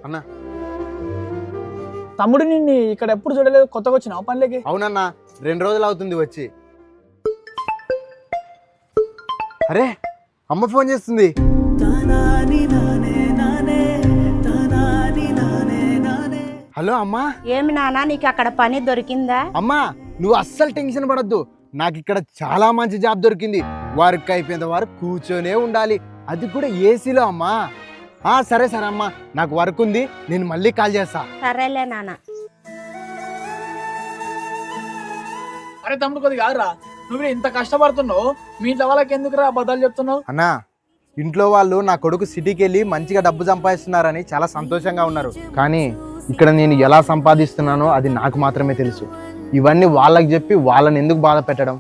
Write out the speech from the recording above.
అన్నా తమ్ముడు నిన్ను ఇక్కడ ఎప్పుడు చూడలేదు, కొత్తగా వచ్చినావు పనిలోకి? అవునన్నా 2 రోజులు అవుతుంది వచ్చి. అరే అమ్మ ఫోన్ చేస్తుంది. హలో అమ్మా. ఏమి నాన్న నీకు అక్కడ పని దొరికిందా? అమ్మా నువ్వు అస్సలు టెన్షన్ పడద్దు, నాకు ఇక్కడ చాలా మంచి జాబ్ దొరికింది. వర్క్ అయిపోయేంత వరకు కూర్చొనే ఉండాలి, అది కూడా ఏసీలో అమ్మా. సరే సరే అమ్మా, నాకు వర్క్ ఉంది, నేను మళ్ళీ కాల్ చేస్తా. సరేలే నాన్న. అరే తమ్ముడు కొద్దిగా కాదురా, నువ్వు ఇంత కష్టపడుతున్నావు, మీ ఇంట్లో వాళ్ళకి ఎందుకు రా అబద్ధాలు చెప్తున్నావు? అన్నా ఇంట్లో వాళ్ళు నా కొడుకు సిటీకి వెళ్ళి మంచిగా డబ్బు సంపాదిస్తున్నారని చాలా సంతోషంగా ఉన్నారు, కానీ ఇక్కడ నేను ఎలా సంపాదిస్తున్నానో అది నాకు మాత్రమే తెలుసు. ఇవన్నీ వాళ్ళకి చెప్పి వాళ్ళని ఎందుకు బాధ పెట్టడం